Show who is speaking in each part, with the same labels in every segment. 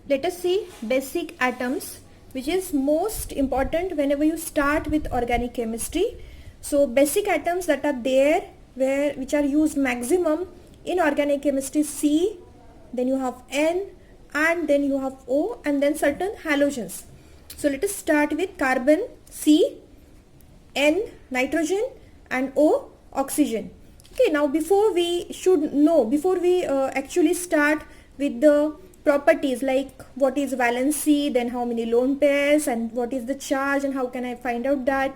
Speaker 1: let us see basic atoms, which is most important whenever you start with organic chemistry. So basic atoms that are there which are used maximum in organic chemistry: C, then you have N, and then you have O, and then certain halogens. So let us start with carbon, C, N, nitrogen, and O, oxygen. Okay, now before we actually start with the properties like what is valency, then how many lone pairs, and what is the charge, and how can I find out that,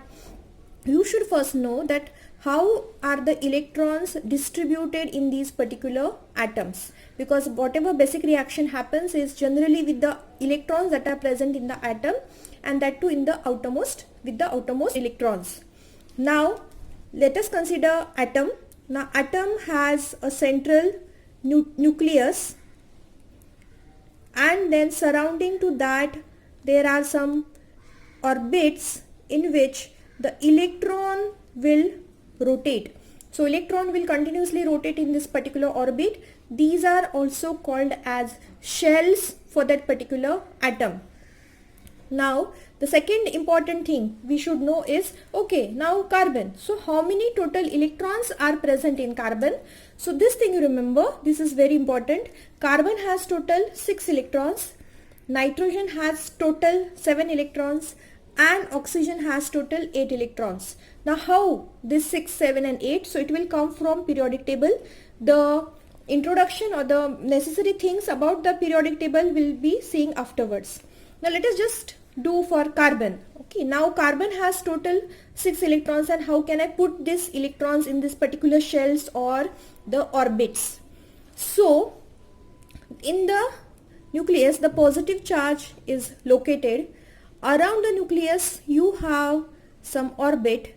Speaker 1: you should first know that how are the electrons distributed in these particular atoms, because whatever basic reaction happens is generally with the electrons that are present in the atom, and that too in the outermost electrons. Now let us consider atom. Now atom has a central nucleus, and then surrounding to that there are some orbits in which the electron will rotate. So electron will continuously rotate in this particular orbit. These are also called as shells for that particular atom. Now the second important thing we should know is, okay, now carbon. So how many total electrons are present in carbon? So this thing you remember, this is very important. Carbon has total 6 electrons, nitrogen has total 7 electrons, and oxygen has total 8 electrons. Now how this 6, 7 and 8? So it will come from periodic table. The introduction or the necessary things about the periodic table will be seeing afterwards. Now let us just do for carbon. Okay, now carbon has total 6 electrons, and how can I put these electrons in this particular shells or the orbits? So in the nucleus the positive charge is located. Around the nucleus you have some orbit,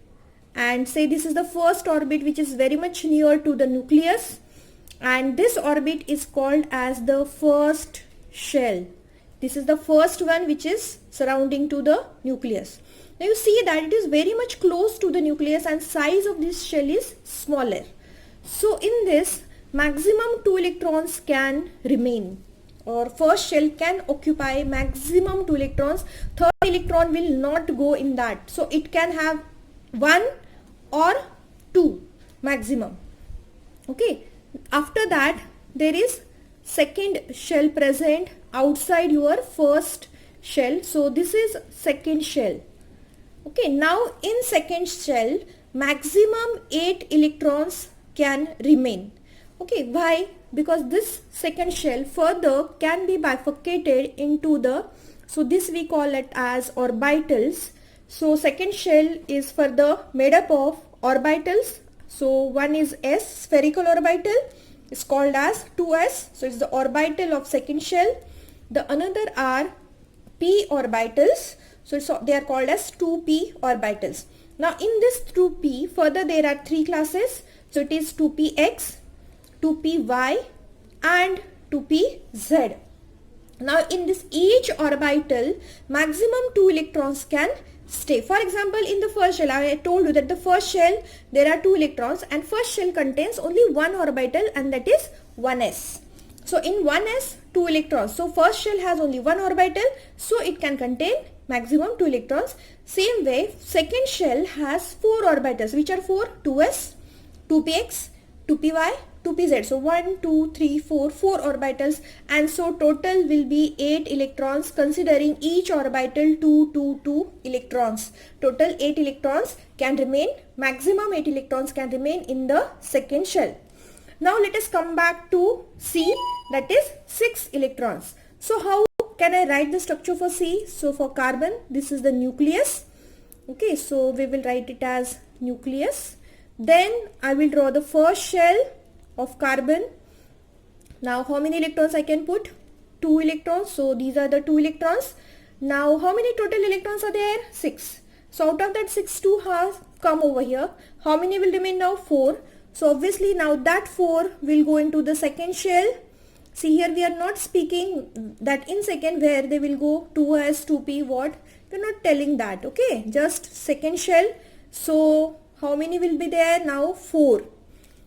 Speaker 1: and say this is the first orbit which is very much near to the nucleus, and this orbit is called as the first shell. This is the first one which is surrounding to the nucleus. Now you see that it is very much close to the nucleus, and size of this shell is smaller. So in this, maximum 2 electrons can remain, or first shell can occupy maximum 2 electrons. Third electron will not go in that. So it can have 1 or 2 maximum. Okay. After that there is second shell present outside your first shell. So this is second shell. Okay. Now in second shell maximum 8 electrons can remain. Okay. Why? Because this second shell further can be bifurcated into the, so this we call it as orbitals. So second shell is further made up of orbitals. So one is S, spherical orbital, is called as 2s. So it's the orbital of second shell. The another are p orbitals. So they are called as 2p orbitals. Now in this 2p further there are 3 classes. So it is 2px, 2py and 2pz. Now in this each orbital maximum 2 electrons can stay. For example, in the first shell I told you that the first shell there are 2 electrons, and first shell contains only one orbital, and that is 1s. So in 1s 2 electrons. So first shell has only one orbital, so it can contain maximum 2 electrons. Same way second shell has 4 orbitals, which are 4: 2s, 2px, 2py, 2pz. So 1, 2, 3, 4 orbitals, and so total will be 8 electrons, considering each orbital 2 electrons. Total 8 electrons can remain, maximum 8 electrons can remain in the second shell. Now let us come back to C, that is 6 electrons. So how can I write the structure for C? So for carbon this is the nucleus. Okay, so we will write it as nucleus. Then I will draw the first shell of carbon. Now how many electrons I can put? 2 electrons. So these are the 2 electrons. Now how many total electrons are there? 6. So out of that 6, 2 has come over here. How many will remain now? 4. So obviously now that 4 will go into the second shell. See here we are not speaking that in second where they will go 2s, 2p, what? We are not telling that. Okay, just second shell. So how many will be there now? 4.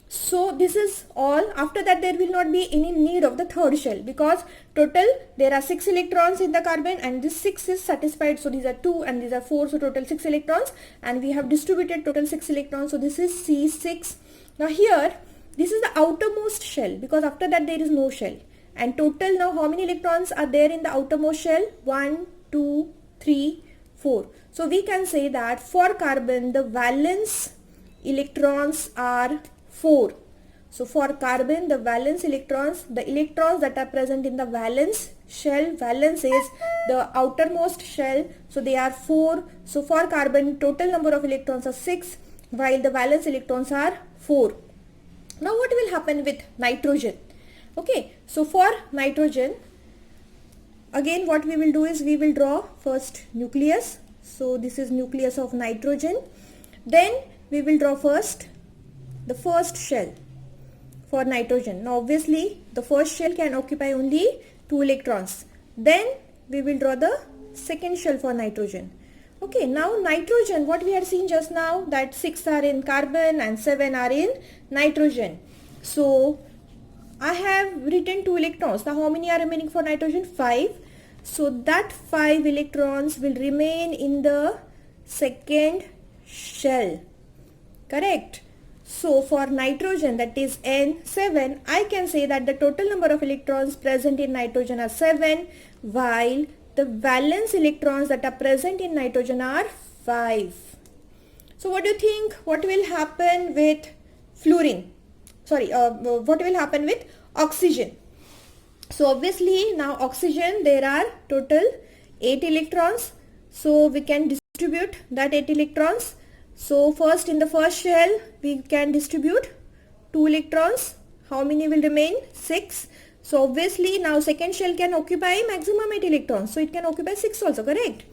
Speaker 1: So this is all. After that there will not be any need of the third shell, because total there are 6 electrons in the carbon and this 6 is satisfied. So these are 2 and these are 4, so total 6 electrons, and we have distributed total 6 electrons. So this is C6. Now here this is the outermost shell, because after that there is no shell. And total now how many electrons are there in the outermost shell? 1, 2, 3, 4. So we can say that for carbon the valence electrons are 4. So for carbon the valence electrons, the electrons that are present in the valence shell, valence is the outermost shell, so they are 4. So for carbon total number of electrons are 6, while the valence electrons are 4. Now what will happen with nitrogen? Okay, so for nitrogen, again what we will do is we will draw first nucleus. So this is nucleus of nitrogen. Then we will draw first the first shell for nitrogen. Now obviously the first shell can occupy only 2 electrons. Then we will draw the second shell for nitrogen. Okay, now nitrogen, what we had seen just now, that 6 are in carbon and 7 are in nitrogen. So I have written 2 electrons. Now how many are remaining for nitrogen? 5. So that 5 electrons will remain in the second shell. Correct? So for nitrogen, that is N7, I can say that the total number of electrons present in nitrogen are 7, while the valence electrons that are present in nitrogen are 5. So what do you think? What will happen with fluorine? What will happen with oxygen? So obviously now oxygen, there are total 8 electrons. So we can distribute that 8 electrons. So first in the first shell we can distribute 2 electrons. How many will remain? 6. So obviously now second shell can occupy maximum 8 electrons. So it can occupy 6 also, correct?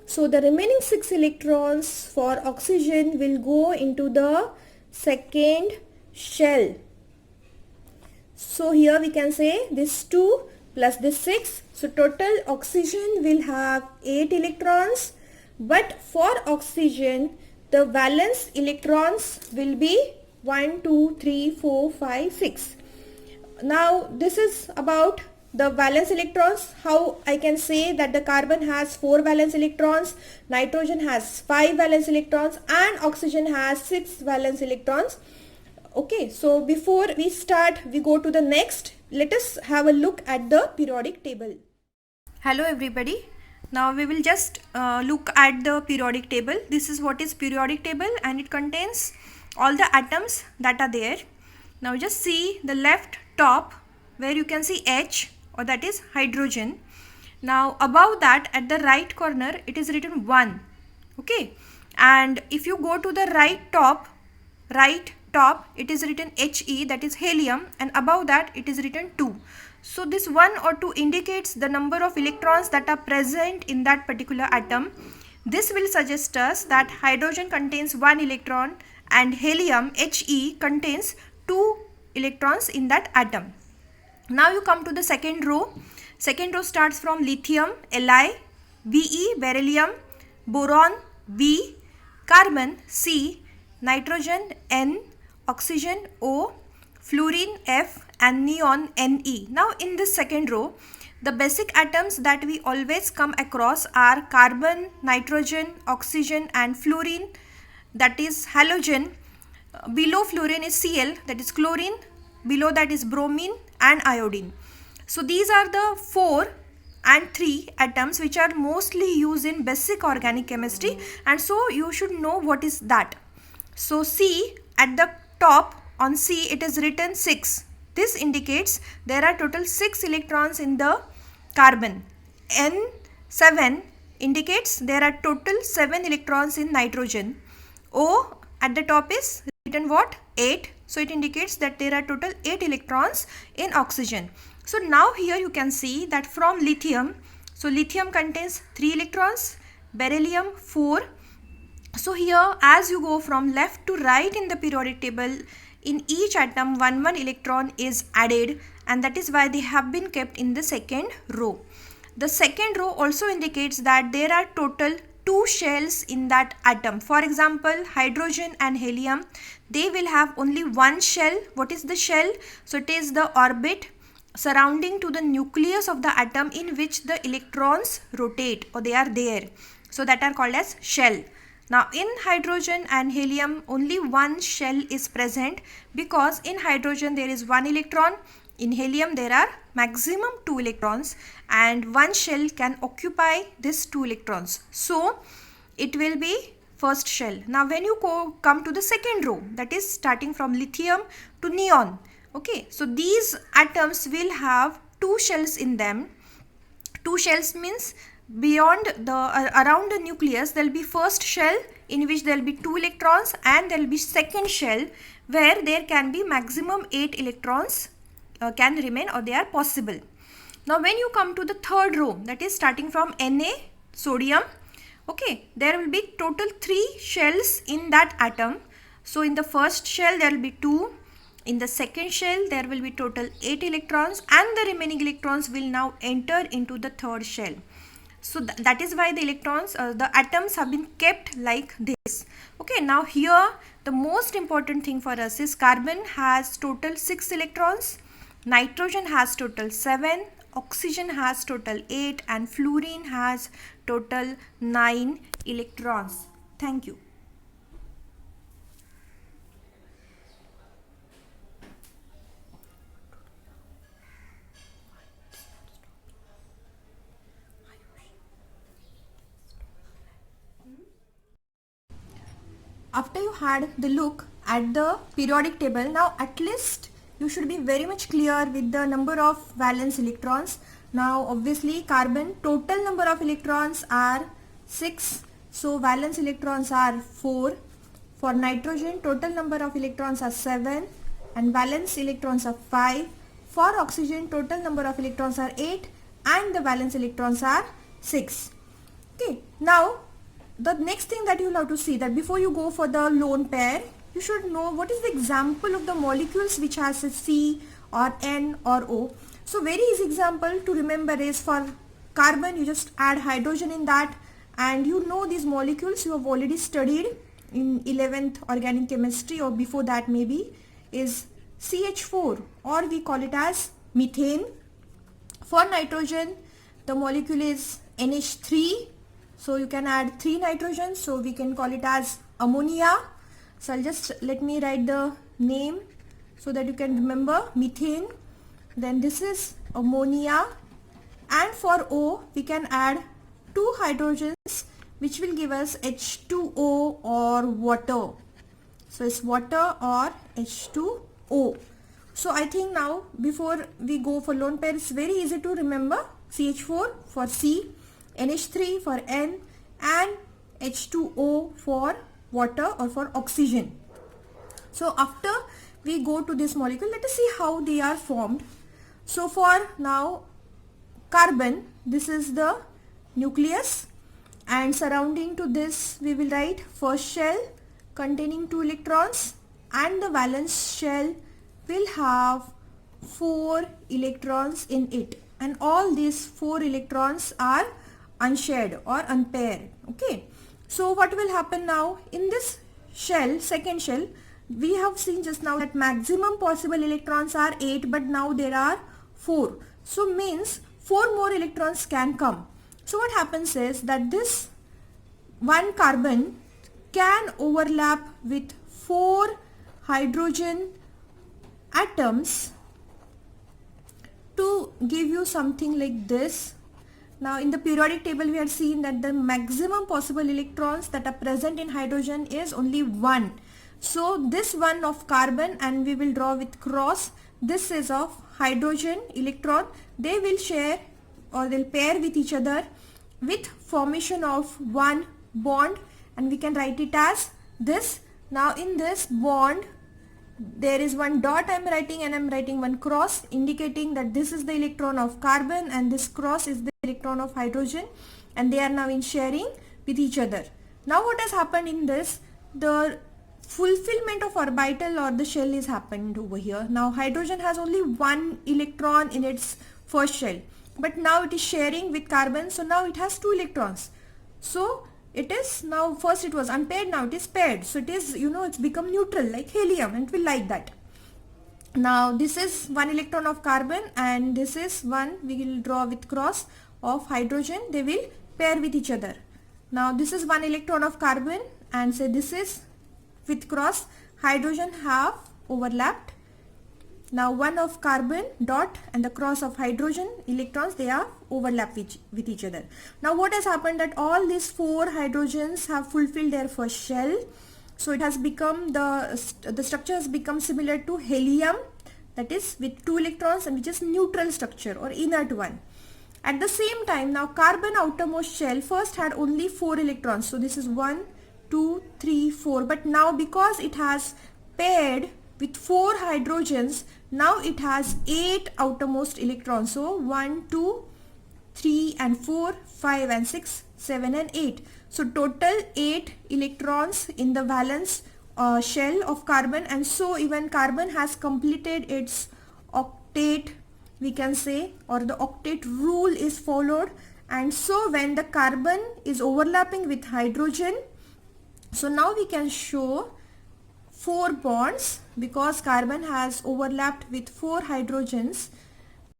Speaker 1: So the remaining 6 electrons for oxygen will go into the second shell. So here we can say this 2 plus this 6. So total oxygen will have 8 electrons. But for oxygen, the valence electrons will be 1, 2, 3, 4, 5, 6. Now this is about the valence electrons. How I can say that the carbon has 4 valence electrons, nitrogen has 5 valence electrons, and oxygen has 6 valence electrons. Okay, so before we start, we go to the next. Let us have a look at the periodic table. Hello everybody. Now we will just look at the periodic table. This is what is periodic table, and it contains all the atoms that are there. Now just see the left top where you can see H, or that is hydrogen. Now above that at the right corner it is written 1. Okay, and if you go to the right top it is written He, that is helium, and above that it is written 2. So this 1 or 2 indicates the number of electrons that are present in that particular atom. This will suggest us that hydrogen contains 1 electron and helium He contains 2 electrons in that atom. Now you come to the second row. Second row starts from lithium Li, Be beryllium, boron B, carbon C, nitrogen N, oxygen O, fluorine F, and neon Ne. Now in this second row, the basic atoms that we always come across are carbon, nitrogen, oxygen, and fluorine, that is halogen. Below fluorine is Cl, that is chlorine. Below that is bromine and iodine. So these are the 4 and 3 atoms which are mostly used in basic organic chemistry, and so you should know what is that. So C, at the top on C it is written 6. This indicates there are total 6 electrons in the carbon. N7 indicates there are total 7 electrons in nitrogen. O at the top is written what? 8. So it indicates that there are total 8 electrons in oxygen. So now here you can see that from lithium, so lithium contains 3 electrons, beryllium 4. So here as you go from left to right in the periodic table, in each atom 1 electron is added, and that is why they have been kept in the second row. The second row also indicates that there are total two shells in that atom. For example, hydrogen and helium, they will have only one shell. What is the shell? So it is the orbit surrounding to the nucleus of the atom in which the electrons rotate, or they are there. So that are called as shell. Now in hydrogen and helium, only one shell is present, because in hydrogen there is one electron, in helium there are maximum 2 electrons, and one shell can occupy these 2 electrons. So it will be first shell. Now when you come to the second row, that is starting from lithium to neon. Okay, so these atoms will have 2 shells in them. 2 shells means beyond the around the nucleus there will be first shell in which there will be 2 electrons, and there will be second shell where there can be maximum 8 electrons can remain, or they are possible. Now when you come to the third row, that is starting from Na, sodium, okay, there will be total 3 shells in that atom. So in the first shell there will be 2, in the second shell there will be total 8 electrons, and the remaining electrons will now enter into the third shell. So that is why the electrons, the atoms have been kept like this. Okay, now here the most important thing for us is carbon has total 6 electrons, nitrogen has total 7, oxygen has total 8, and fluorine has total 9 electrons. Thank you. After you had the look at the periodic table, now at least you should be very much clear with the number of valence electrons. Now obviously carbon total number of electrons are 6, so valence electrons are 4. For nitrogen total number of electrons are 7 and valence electrons are 5. For oxygen total number of electrons are 8 and the valence electrons are 6. Okay, now the next thing that you will have to see, that before you go for the lone pair, you should know what is the example of the molecules which has a C or N or O. So very easy example to remember is for carbon, you just add hydrogen in that, and you know these molecules you have already studied in 11th organic chemistry, or before that maybe, is CH4, or we call it as methane. For nitrogen the molecule is NH3, so you can add 3 nitrogens, so we can call it as ammonia. So I'll just let me write the name so that you can remember methane. Then this is ammonia, and for O we can add 2 hydrogens which will give us H2O or water. So it's water or H2O. So I think now before we go for lone pair, it's very easy to remember CH4 for C, NH3 for N, and H2O for water or for oxygen. So after we go to this molecule, let us see how they are formed. So for now carbon, this is the nucleus, and surrounding to this we will write first shell containing 2 electrons, and the valence shell will have 4 electrons in it, and all these 4 electrons are unshared or unpaired. Okay, so what will happen now in this shell, second shell, we have seen just now that maximum possible electrons are 8, but now there are 4, so means 4 more electrons can come. So what happens is that this one carbon can overlap with 4 hydrogen atoms to give you something like this. Now in the periodic table we had seen that the maximum possible electrons that are present in hydrogen is only 1. So this one of carbon, and we will draw with cross, this is of hydrogen electron. They will share or they'll pair with each other with formation of one bond, and we can write it as this. Now in this bond there is one dot I am writing, and I am writing one cross indicating that this is the electron of carbon and this cross is the electron of hydrogen, and they are now in sharing with each other. Now what has happened in this, the fulfillment of orbital or the shell is happened over here. Now hydrogen has only 1 electron in its first shell, but now it is sharing with carbon, so now it has 2 electrons. So it is now, first it was unpaired, now it is paired. So it is, it's become neutral like helium, and it will like that. Now this is one electron of carbon, and this is one we will draw with cross of hydrogen. They will pair with each other. Now this is one electron of carbon, and say this is with cross hydrogen have overlapped. Now one of carbon dot and the cross of hydrogen electrons, they are overlapped with each other. Now what has happened, that all these four hydrogens have fulfilled their first shell. So it has become, the structure has become similar to helium, that is with two electrons, and which is neutral structure or inert one. At the same time, now carbon outermost shell first had only 4 electrons. So this is 1, 2, 3, 4. But now because it has paired with 4 hydrogens, now it has 8 outermost electrons. So 1, 2, 3 and 4, 5 and 6, 7 and 8. So total 8 electrons in the valence shell of carbon, and so even carbon has completed its octet, we can say, or the octet rule is followed. And so when the carbon is overlapping with hydrogen, so now we can show 4 bonds, because carbon has overlapped with 4 hydrogens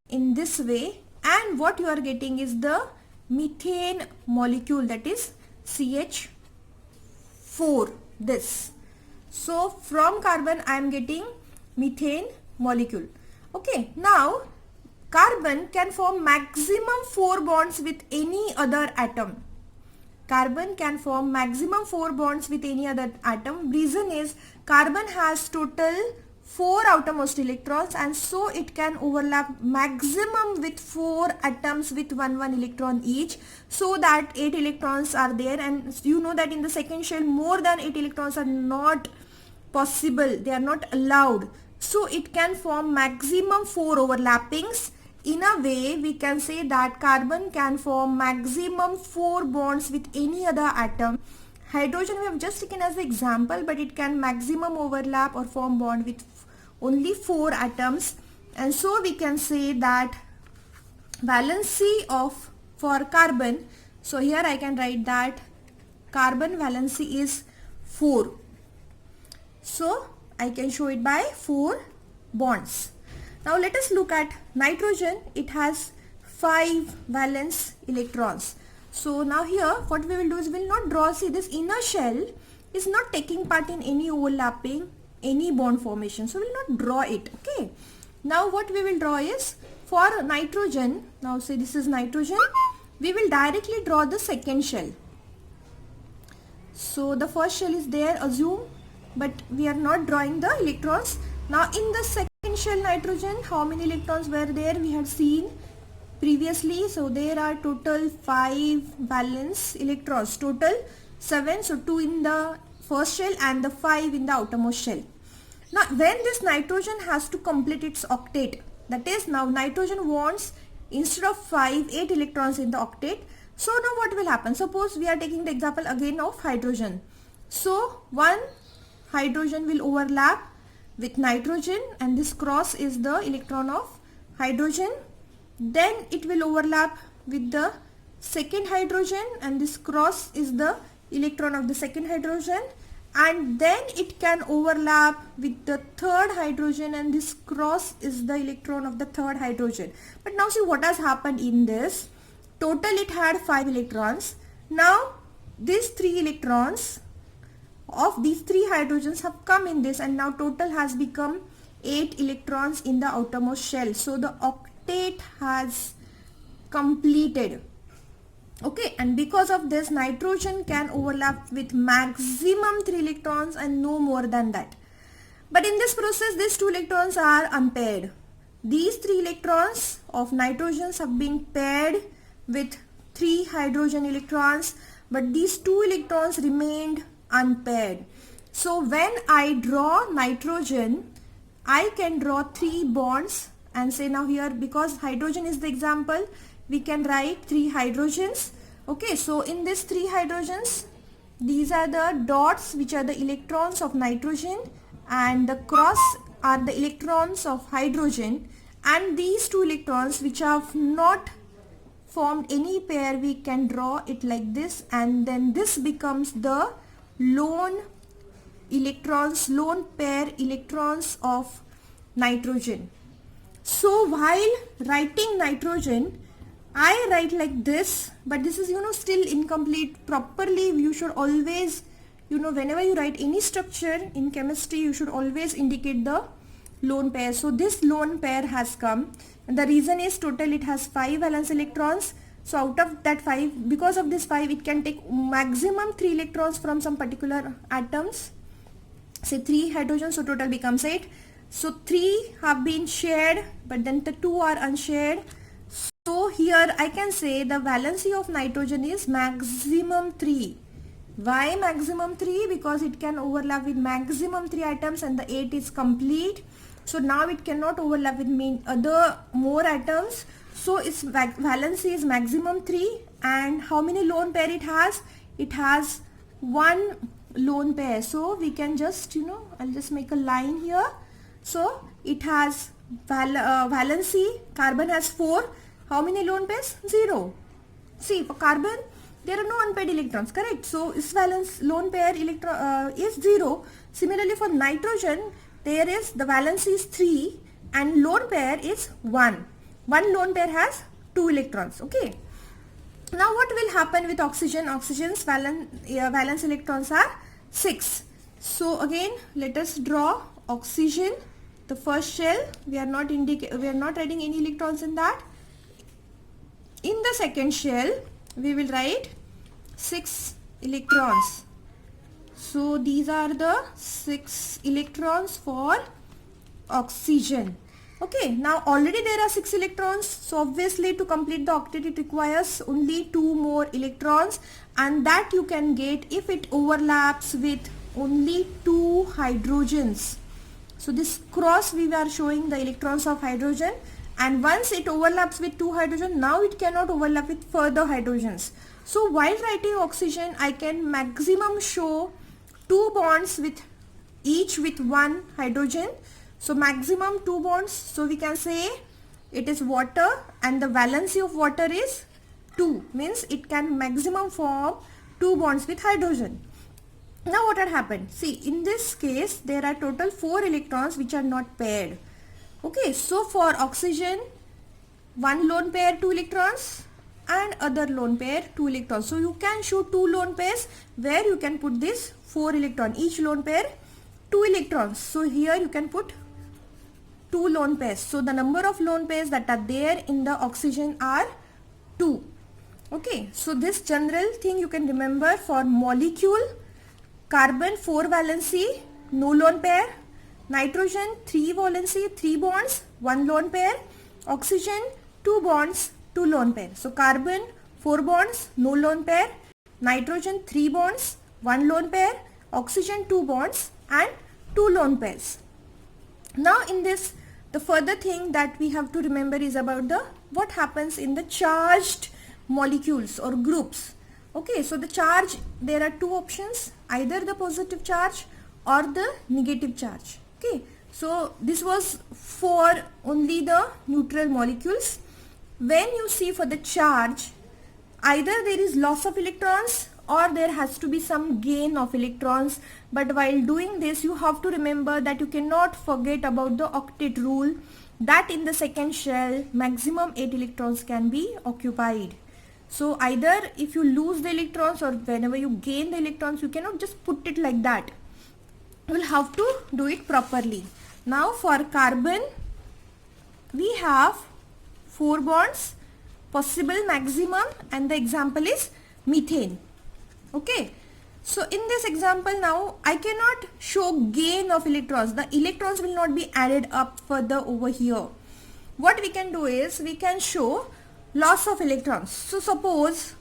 Speaker 1: in this way, and what you are getting is the methane molecule, that is CH4, this. So from carbon I am getting methane molecule. Okay, now carbon can form maximum 4 bonds with any other atom. Carbon can form maximum 4 bonds with any other atom. Reason is carbon has total 4 outermost electrons, and so it can overlap maximum with 4 atoms with 1 electron each, so that 8 electrons are there. And you know that in the second shell more than 8 electrons are not possible, they are not allowed. So it can form maximum 4 overlappings. In a way we can say that carbon can form maximum 4 bonds with any other atom. Hydrogen we have just taken as the example, but it can maximum overlap or form bond with only 4 atoms. And so we can say that valency of for carbon, so here I can write that carbon valency is 4. So I can show it by 4 bonds. Now let us look at nitrogen. It has 5 valence electrons. So now here what we will do is we will not draw, see this inner shell is not taking part in any overlapping, any bond formation. So we will not draw it. Okay. Now what we will draw is for nitrogen, now say this is nitrogen, we will directly draw the second shell. So the first shell is there, assume, but we are not drawing the electrons. Now in the second shell nitrogen, how many electrons were there we had seen previously. So there are total 5 valence electrons, total 7. So 2 in the first shell and the 5 in the outermost shell. Now when this nitrogen has to complete its octet, that is now nitrogen wants instead of 5, 8 electrons in the octet. So now what will happen? Suppose we are taking the example again of hydrogen. So one hydrogen will overlap with nitrogen, and this cross is the electron of hydrogen. Then it will overlap with the second hydrogen, and this cross is the electron of the second hydrogen. And then it can overlap with the third hydrogen, and this cross is the electron of the third hydrogen. But now see what has happened in this. Total it had 5 electrons. Now these 3 electrons of these 3 hydrogens have come in this, and now total has become 8 electrons in the outermost shell. So the octet has completed. Okay, and because of this nitrogen can overlap with maximum 3 electrons and no more than that. But in this process these 2 electrons are unpaired. These 3 electrons of nitrogens have been paired with 3 hydrogen electrons, but these 2 electrons remained unpaired. So when I draw nitrogen, I can draw 3 bonds and say now here, because hydrogen is the example, we can write 3 hydrogens. Okay, so in this 3 hydrogens, these are the dots which are the electrons of nitrogen, and the cross are the electrons of hydrogen, and these 2 electrons which have not formed any pair, we can draw it like this, and then this becomes the lone pair electrons of nitrogen. So while writing nitrogen, I write like this, but this is still incomplete. Properly you should always, whenever you write any structure in chemistry, you should always indicate the lone pair. So this lone pair has come, and the reason is total it has 5 valence electrons. So out of that 5, because of this 5, it can take maximum 3 electrons from some particular atoms, say 3 hydrogens, so total becomes 8. So 3 have been shared, but then the 2 are unshared. So here I can say the valency of nitrogen is maximum 3. Why maximum 3? Because it can overlap with maximum 3 atoms and the 8 is complete. So now it cannot overlap with other more atoms. So its valency is maximum 3. And how many lone pair it has? It has 1 lone pair. So we can just, I'll just make a line here. So it has valency, carbon has 4. How many lone pairs? 0. See, for carbon, there are no unpaired electrons, correct? So its valence lone pair is 0. Similarly for nitrogen, there is the valency is 3 and lone pair is 1. One lone pair has 2 electrons, okay? Now what will happen with oxygen? Oxygen's valence electrons are 6. So again, let us draw oxygen, the first shell. We are not writing any electrons in that. In the second shell, we will write 6 electrons. So these are the 6 electrons for oxygen. Okay, now already there are 6 electrons. So obviously to complete the octet, it requires only 2 more electrons, and that you can get if it overlaps with only 2 hydrogens. So this cross we are showing the electrons of hydrogen, and once it overlaps with 2 hydrogen, now it cannot overlap with further hydrogens. So while writing oxygen, I can maximum show 2 bonds with each with 1 hydrogen. So maximum 2 bonds. So we can say it is water, and the valency of water is 2, means it can maximum form 2 bonds with hydrogen. Now what had happened? See, in this case there are total 4 electrons which are not paired. Okay, so for oxygen, 1 lone pair 2 electrons and other lone pair 2 electrons. So you can show 2 lone pairs where you can put this 4 electron, each lone pair 2 electrons. So here you can put 2 lone pairs. So the number of lone pairs that are there in the oxygen are 2. Okay, so this general thing you can remember for molecule. Carbon 4 valency, no lone pair. Nitrogen 3 valency, 3 bonds, 1 lone pair. Oxygen 2 bonds, 2 lone pair. So carbon 4 bonds, no lone pair. Nitrogen 3 bonds, 1 lone pair. Oxygen 2 bonds and 2 lone pairs. Now in this, the further thing that we have to remember is about what happens in the charged molecules or groups. Okay, so the charge, there are 2 options, either the positive charge or the negative charge. Okay, so this was for only the neutral molecules. When you see for the charge, either there is loss of electrons or there has to be some gain of electrons. But while doing this, you have to remember that you cannot forget about the octet rule, that in the second shell maximum 8 electrons can be occupied. So either if you lose the electrons or whenever you gain the electrons, you cannot just put it like that. You will have to do it properly. Now for carbon, we have 4 bonds, possible maximum, and the example is methane. Okay, so in this example now I cannot show gain of electrons. The electrons will not be added up further over here. What we can do is we can show loss of electrons. So suppose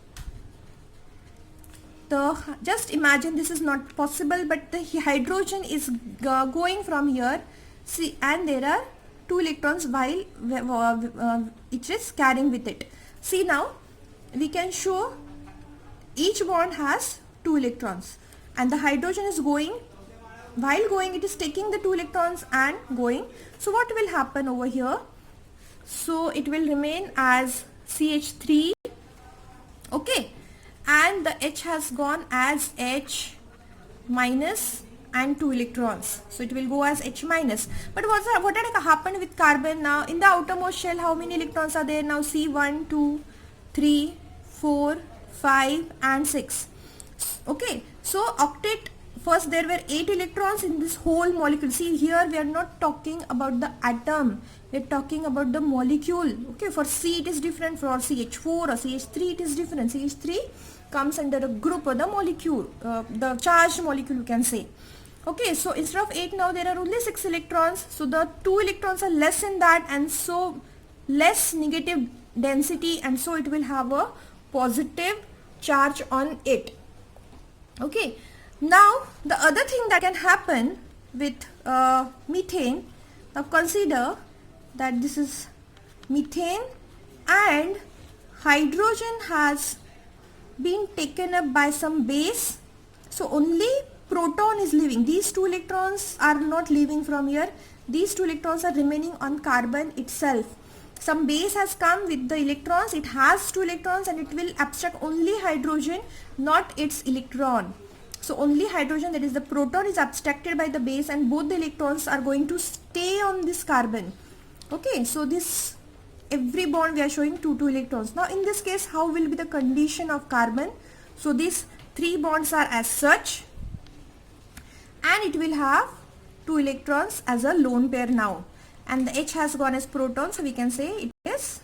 Speaker 1: just imagine, this is not possible, but the hydrogen is going from here, see, and there are 2 electrons while it is carrying with it. See, now we can show each bond has 2 electrons and the hydrogen is going, while going it is taking the 2 electrons and going. So what will happen over here? So it will remain as CH3 the H has gone as H minus and 2 electrons, so it will go as H minus. But what had happened with carbon? Now in the outermost shell, how many electrons are there now? See, 1 2 3 4 5 and 6. Okay, so octet, first there were 8 electrons in this whole molecule. See, here we are not talking about the atom, we are talking about the molecule. Okay, for C it is different, for CH4 or CH3 it is different. CH3 comes under a group of the molecule, the charged molecule you can say. Okay, so instead of 8 now there are only 6 electrons, so the 2 electrons are less in that, and so less negative density, and so it will have a positive charge on it. Okay, now the other thing that can happen with methane, now consider that this is methane and hydrogen has been taken up by some base, so only proton is leaving. These 2 electrons are not leaving from here, these 2 electrons are remaining on carbon itself. Some base has come with the electrons, it has 2 electrons and it will abstract only hydrogen, not its electron. So only hydrogen, that is the proton, is abstracted by the base, and both the electrons are going to stay on this carbon. Okay, so this every bond we are showing 2 electrons. Now in this case, how will be the condition of carbon? So these 3 bonds are as such, and it will have 2 electrons as a lone pair now, and the H has gone as proton, so we can say it is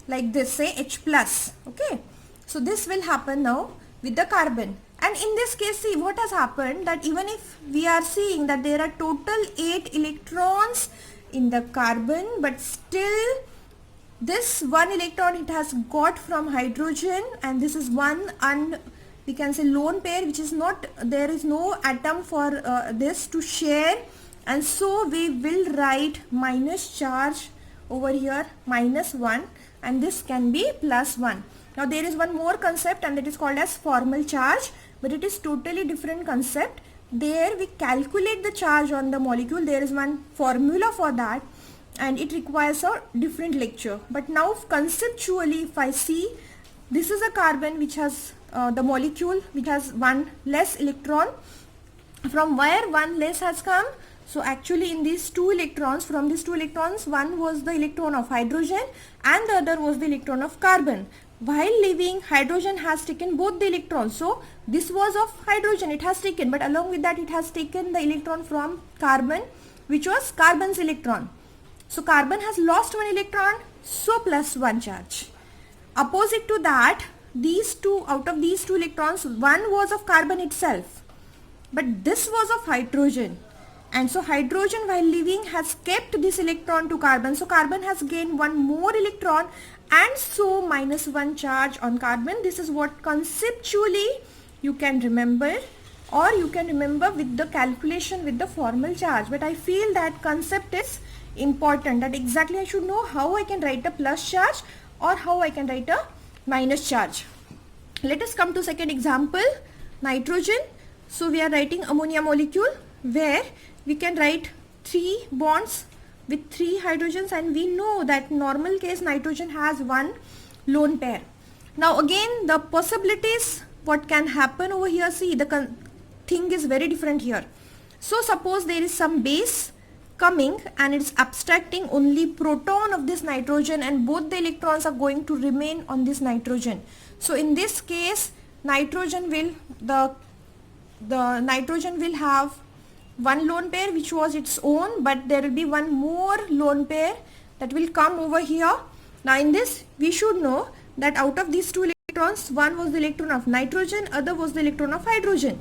Speaker 1: like this, say H plus. Okay, so this will happen now with the carbon. And in this case, see what has happened, that even if we are seeing that there are total 8 electrons in the carbon, but still this 1 electron it has got from hydrogen, and this is one we can say lone pair, which is not, there is no atom for this to share, and so we will write minus charge over here, -1, and this can be +1. Now there is one more concept, and that is called as formal charge, but it is totally different concept. There we calculate the charge on the molecule, there is one formula for that, and it requires a different lecture. But now conceptually, if I see, this is a carbon which has the molecule which has 1 less electron. From where 1 less has come? So actually in these 2 electrons, from these 2 electrons, one was the electron of hydrogen and the other was the electron of carbon. While leaving, hydrogen has taken both the electrons. So this was of hydrogen, it has taken, but along with that it has taken the electron from carbon, which was carbon's electron. So carbon has lost 1 electron, so +1 charge. Opposite to that, these two, out of these 2 electrons, one was of carbon itself, but this was of hydrogen, and so hydrogen while leaving has kept this electron to carbon, so carbon has gained 1 more electron, and so -1 charge on carbon. This is what conceptually you can remember, or you can remember with the calculation with the formal charge. But I feel that concept is important, that exactly I should know how I can write a plus charge or how I can write a minus charge. Let us come to second example, nitrogen. So we are writing ammonia molecule where we can write 3 bonds with 3 hydrogens, and we know that normal case nitrogen has 1 lone pair. Now again the possibilities what can happen over here, see the thing is very different here. So suppose there is some base coming and it's abstracting only proton of this nitrogen, and both the electrons are going to remain on this nitrogen. So in this case nitrogen will, the nitrogen will have 1 lone pair which was its own, but there will be 1 more lone pair that will come over here. Now in this we should know that out of these 2 electrons, one was the electron of nitrogen, other was the electron of hydrogen.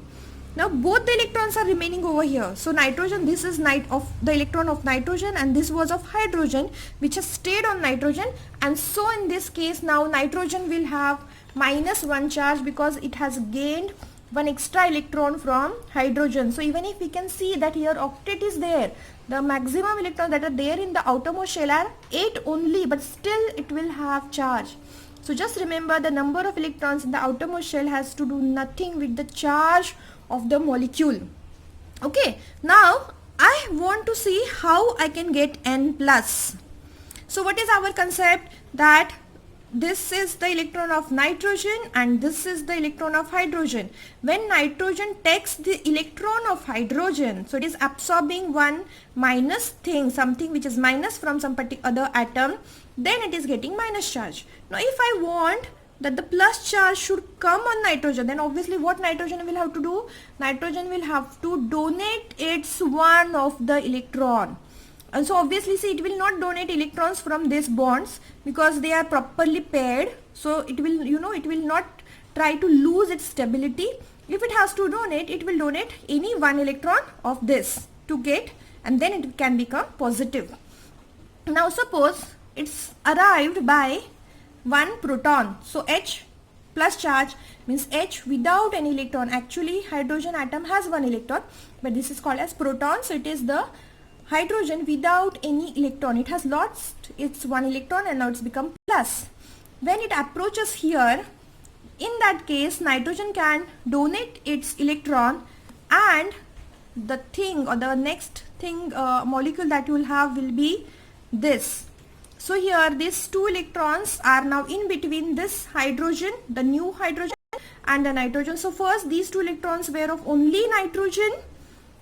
Speaker 1: Now both the electrons are remaining over here. So nitrogen, this is of the electron of nitrogen, and this was of hydrogen which has stayed on nitrogen, and so in this case now nitrogen will have -1 charge because it has gained 1 extra electron from hydrogen. So even if we can see that here octet is there, the maximum electrons that are there in the outermost shell are 8 only, but still it will have charge. So just remember, the number of electrons in the outermost shell has to do nothing with the charge of the molecule. Okay, now I want to see how I can get N plus. So what is our concept? That this is the electron of nitrogen and this is the electron of hydrogen. When nitrogen takes the electron of hydrogen, so it is absorbing one minus thing, something which is minus from some other atom, then it is getting minus charge. Now if I want that the plus charge should come on nitrogen, then obviously what nitrogen will have to do? Nitrogen will have to donate its one of the electron. And so obviously see, it will not donate electrons from these bonds because they are properly paired. So it will, it will not try to lose its stability. If it has to donate, it will donate any one electron of this to get, and then it can become positive. Now suppose it's arrived by one proton. So H plus charge means H without any electron. Actually hydrogen atom has one electron, but this is called as proton. So it is the hydrogen without any electron. It has lost its one electron and now it's become plus. When it approaches here, in that case nitrogen can donate its electron, and the thing or the next thing molecule that you will have will be this. So here these two electrons are now in between this hydrogen, the new hydrogen, and the nitrogen. So first these two electrons were of only nitrogen.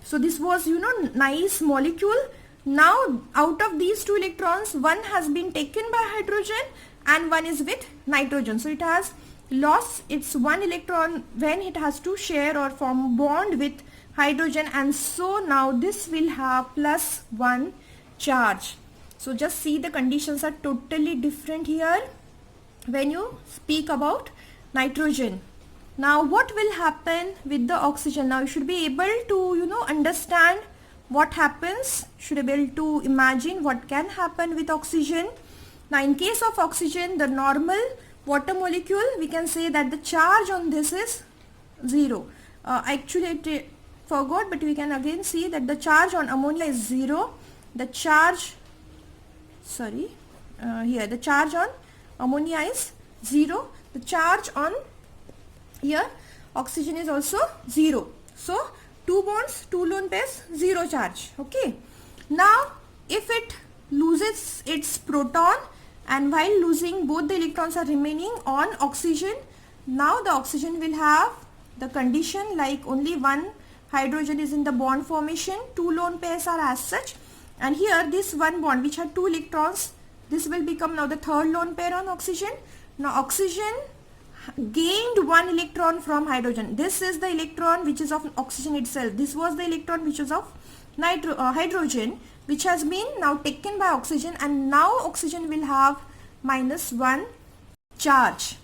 Speaker 1: So this was, nice molecule. Now out of these two electrons, one has been taken by hydrogen and one is with nitrogen. So it has lost its one electron when it has to share or form bond with hydrogen, and so now this will have plus one charge. So just see, the conditions are totally different here when you speak about nitrogen. Now what will happen with the oxygen? Now you should be able to understand what happens, should be able to imagine what can happen with oxygen. Now in case of oxygen, the normal water molecule, we can say that the charge on this is 0. Actually I forgot, but we can again see that the charge on ammonia is 0. The charge, here the charge on ammonia is 0. The charge on here oxygen is also 0. So 2 bonds, 2 lone pairs, 0 charge. Okay. Now if it loses its proton, and while losing both the electrons are remaining on oxygen, now the oxygen will have the condition like only one hydrogen is in the bond formation, 2 lone pairs are as such, and here this one bond which had 2 electrons, this will become now the third lone pair on oxygen. Now oxygen gained one electron from hydrogen. This is the electron which is of oxygen itself. This was the electron which was of hydrogen, which has been now taken by oxygen, and now oxygen will have minus 1 charge.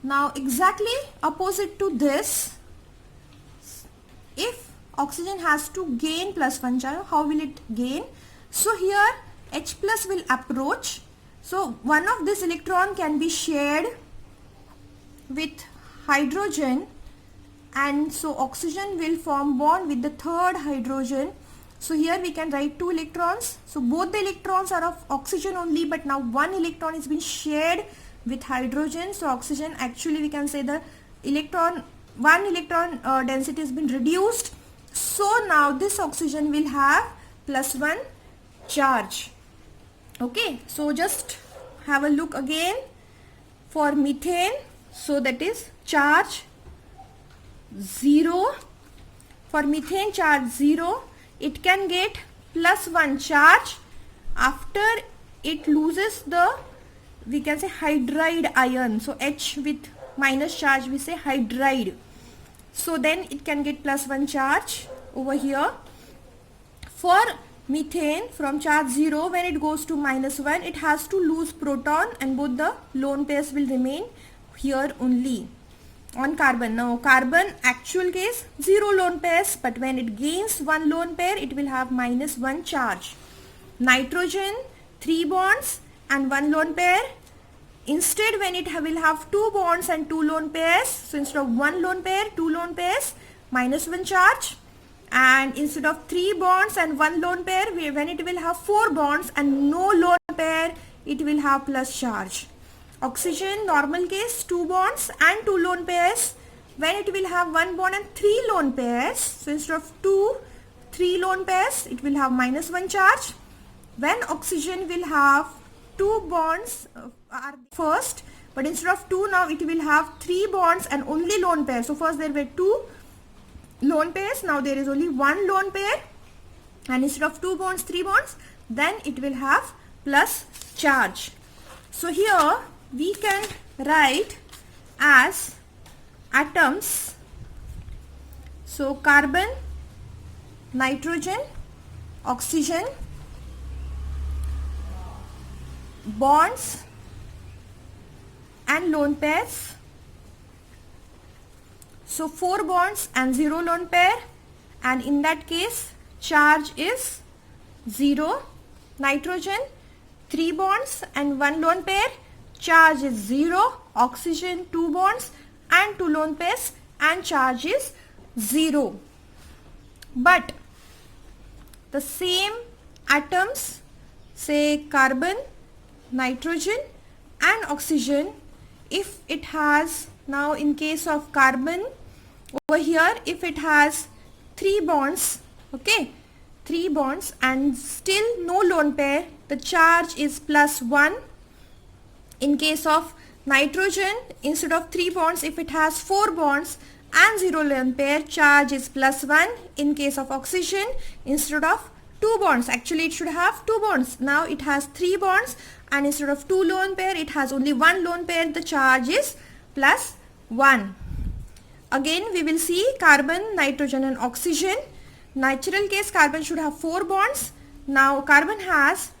Speaker 1: Now exactly opposite to this, if oxygen has to gain plus 1 charge, how will it gain? So here H plus will approach. So one of this electron can be shared with hydrogen, and so oxygen will form bond with the third hydrogen. So here we can write 2 electrons. So both the electrons are of oxygen only, but now one electron is being shared with hydrogen. So oxygen, actually we can say the one electron density has been reduced. So now this oxygen will have plus 1 charge. Okay, so just have a look again for methane. So that is charge 0. For methane, charge 0. It can get plus 1 charge after it loses the, we can say, hydride ion. So H with minus charge, we say hydride. So then it can get plus 1 charge over here. For methane, from charge 0, when it goes to minus 1, it has to lose proton, and both the lone pairs will remain here only. On carbon, now carbon, actual case 0 lone pairs, but when it gains 1 lone pair, it will have minus 1 charge. Nitrogen, 3 bonds and 1 lone pair. Instead, when it will have 2 bonds and 2 lone pairs, so instead of 1 lone pair, 2 lone pairs, minus 1 charge. And instead of 3 bonds and 1 lone pair, when it will have 4 bonds and no lone pair, it will have plus charge. Oxygen, normal case, 2 bonds and 2 lone pairs. When it will have 1 bond and 3 lone pairs, so instead of 3 lone pairs, it will have minus 1 charge. When oxygen will have two bonds are first, but instead of two now it will have three bonds and only lone pair. So first there were two lone pairs, now there is only one lone pair, and instead of two bonds, three bonds, then it will have plus charge. So here we can write as atoms. So carbon, nitrogen, oxygen, bonds and lone pairs. So 4 bonds and 0 lone pair, and in that case charge is 0. Nitrogen, 3 bonds and 1 lone pair, charge is 0. Oxygen, 2 bonds and 2 lone pairs, and charge is 0. But the same atoms, say carbon, nitrogen and oxygen, if it has, now in case of carbon over here, if it has 3 bonds, okay, 3 bonds and still no lone pair, the charge is plus 1. In case of nitrogen, instead of 3 bonds, if it has 4 bonds and 0 lone pair, charge is plus 1. In case of oxygen, instead of 2 bonds, actually it should have 2 bonds, now it has 3 bonds, and instead of 2 lone pair it has only 1 lone pair, the charge is plus 1. Again we will see carbon, nitrogen and oxygen. Natural case carbon should have 4 bonds, now carbon has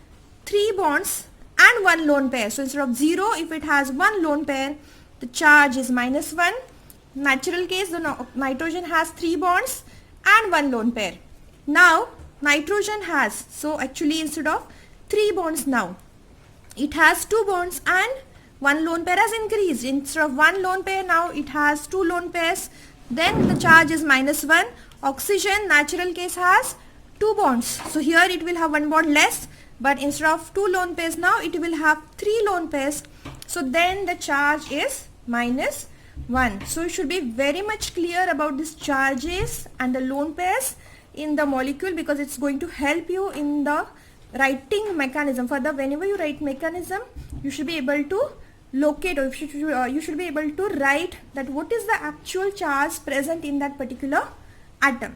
Speaker 1: 3 bonds and 1 lone pair. So instead of 0, if it has 1 lone pair, the charge is minus 1. Natural case the nitrogen has 3 bonds and 1 lone pair. Now nitrogen has, so actually instead of 3 bonds now, it has 2 bonds and 1 lone pair has increased. Instead of 1 lone pair now it has 2 lone pairs, then the charge is minus 1. Oxygen, natural case, has 2 bonds, so here it will have 1 bond less, but instead of 2 lone pairs now it will have 3 lone pairs, so then the charge is minus 1. So you should be very much clear about these charges and the lone pairs in the molecule, because it's going to help you in the writing mechanism. Further, whenever you write mechanism, you should be able to locate, or you should be able to write that what is the actual charge present in that particular atom.